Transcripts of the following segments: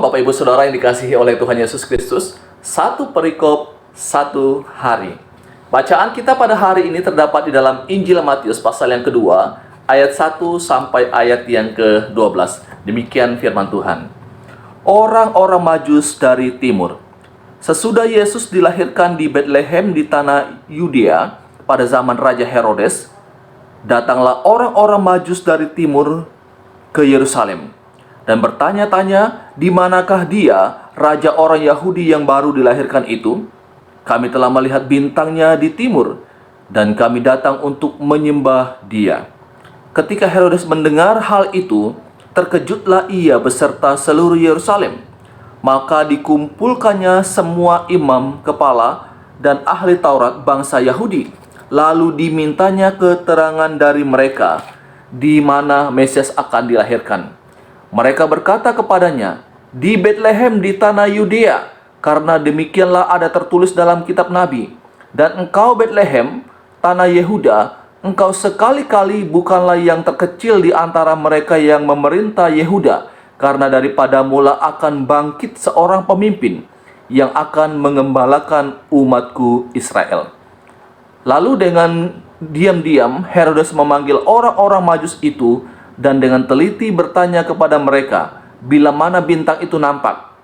Bapak Ibu Saudara yang dikasihi oleh Tuhan Yesus Kristus. Satu perikop, satu hari. Bacaan kita pada hari ini terdapat di dalam Injil Matius pasal yang kedua, ayat 1 sampai ayat yang ke-12. Demikian firman Tuhan. Orang-orang Majus dari timur. Sesudah Yesus dilahirkan di Betlehem di tanah Yudea pada zaman Raja Herodes, datanglah orang-orang Majus dari timur ke Yerusalem dan bertanya-tanya, di manakah dia, raja orang Yahudi yang baru dilahirkan itu? Kami telah melihat bintangnya di timur, dan kami datang untuk menyembah dia. Ketika Herodes mendengar hal itu, terkejutlah ia beserta seluruh Yerusalem. Maka dikumpulkannya semua imam, kepala, dan ahli Taurat bangsa Yahudi. Lalu dimintanya keterangan dari mereka, di mana Mesias akan dilahirkan. Mereka berkata kepadanya, di Betlehem di tanah Yudea, karena demikianlah ada tertulis dalam kitab Nabi. Dan engkau Betlehem, tanah Yehuda, engkau sekali-kali bukanlah yang terkecil di antara mereka yang memerintah Yehuda, karena daripada mula akan bangkit seorang pemimpin yang akan mengembalakan umatku Israel. Lalu dengan diam-diam Herodes memanggil orang-orang Majus itu dan dengan teliti bertanya kepada mereka, bila mana bintang itu nampak.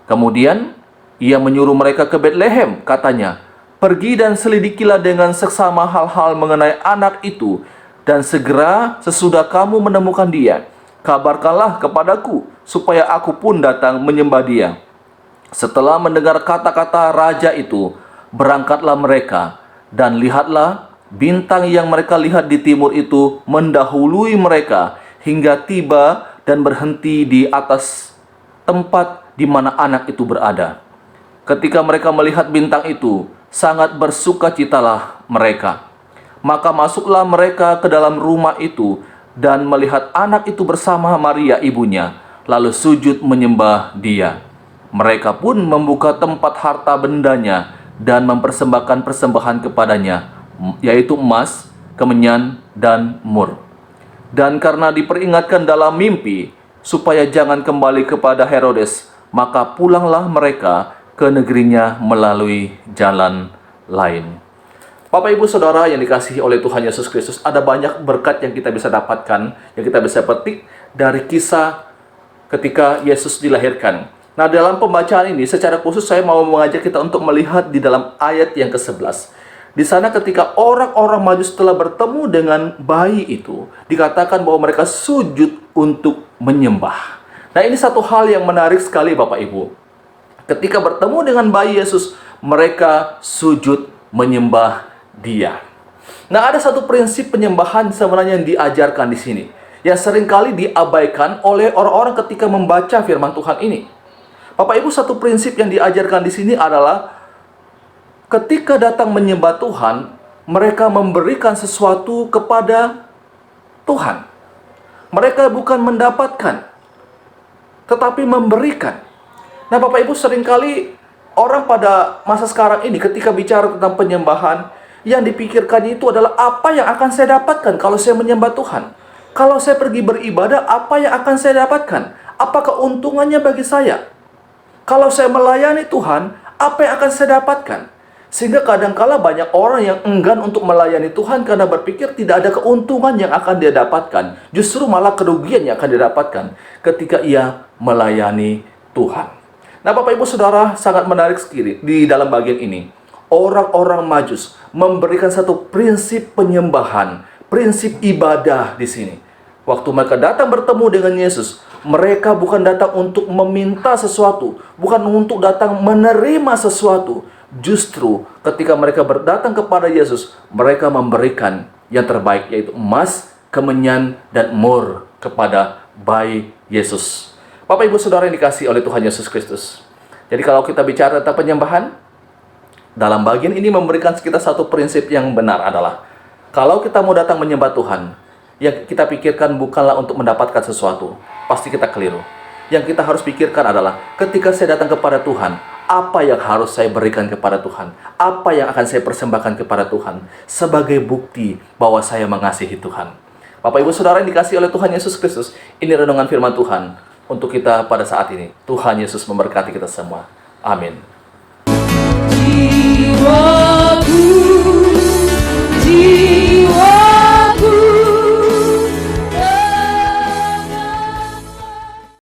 Kemudian ia menyuruh mereka ke Betlehem, katanya, pergi dan selidikilah dengan seksama hal-hal mengenai anak itu, dan segera sesudah kamu menemukan dia, kabarkanlah kepadaku, supaya aku pun datang menyembah dia. Setelah mendengar kata-kata raja itu, berangkatlah mereka, dan lihatlah, bintang yang mereka lihat di timur itu mendahului mereka hingga tiba dan berhenti di atas tempat di mana anak itu berada. Ketika mereka melihat bintang itu, sangat bersukacitalah mereka. Maka masuklah mereka ke dalam rumah itu dan melihat anak itu bersama Maria ibunya, lalu sujud menyembah dia. Mereka pun membuka tempat harta bendanya dan mempersembahkan persembahan kepadanya, yaitu emas, kemenyan, dan mur. Dan karena diperingatkan dalam mimpi supaya jangan kembali kepada Herodes, maka pulanglah mereka ke negerinya melalui jalan lain. Bapak Ibu Saudara yang dikasihi oleh Tuhan Yesus Kristus, ada banyak berkat yang kita bisa dapatkan, yang kita bisa petik dari kisah ketika Yesus dilahirkan. Nah, dalam pembacaan ini secara khusus saya mau mengajak kita untuk melihat di dalam ayat yang ke-11. Di sana ketika orang-orang Majus telah bertemu dengan bayi itu, dikatakan bahwa mereka sujud untuk menyembah. Nah, ini satu hal yang menarik sekali Bapak Ibu. Ketika bertemu dengan bayi Yesus, mereka sujud menyembah dia. Nah, ada satu prinsip penyembahan sebenarnya yang diajarkan di sini, yang seringkali diabaikan oleh orang-orang ketika membaca firman Tuhan ini. Bapak Ibu, satu prinsip yang diajarkan di sini adalah ketika datang menyembah Tuhan, mereka memberikan sesuatu kepada Tuhan. Mereka bukan mendapatkan, tetapi memberikan. Nah, Bapak Ibu, seringkali orang pada masa sekarang ini ketika bicara tentang penyembahan, yang dipikirkannya itu adalah apa yang akan saya dapatkan kalau saya menyembah Tuhan. Kalau saya pergi beribadah, apa yang akan saya dapatkan? Apa keuntungannya bagi saya? Kalau saya melayani Tuhan, apa yang akan saya dapatkan? Sehingga kadangkala banyak orang yang enggan untuk melayani Tuhan karena berpikir tidak ada keuntungan yang akan dia dapatkan. Justru malah kerugian yang akan dia dapatkan ketika ia melayani Tuhan. Nah, Bapak Ibu Saudara, sangat menarik sekali di dalam bagian ini. Orang-orang Majus memberikan satu prinsip penyembahan, prinsip ibadah di sini. Waktu mereka datang bertemu dengan Yesus, mereka bukan datang untuk meminta sesuatu, bukan untuk datang menerima sesuatu. Justru ketika mereka berdatang kepada Yesus, mereka memberikan yang terbaik, yaitu emas, kemenyan, dan mur kepada bayi Yesus. Bapak Ibu Saudara yang dikasihi oleh Tuhan Yesus Kristus. Jadi kalau kita bicara tentang penyembahan, dalam bagian ini memberikan kita satu prinsip yang benar adalah, kalau kita mau datang menyembah Tuhan, yang kita pikirkan bukanlah untuk mendapatkan sesuatu, pasti kita keliru. Yang kita harus pikirkan adalah, ketika saya datang kepada Tuhan, apa yang harus saya berikan kepada Tuhan? Apa yang akan saya persembahkan kepada Tuhan? Sebagai bukti bahwa saya mengasihi Tuhan. Bapak Ibu Saudara yang dikasihi oleh Tuhan Yesus Kristus, ini renungan firman Tuhan. untuk kita pada saat ini. Tuhan Yesus memberkati kita semua. Amin. Jiwa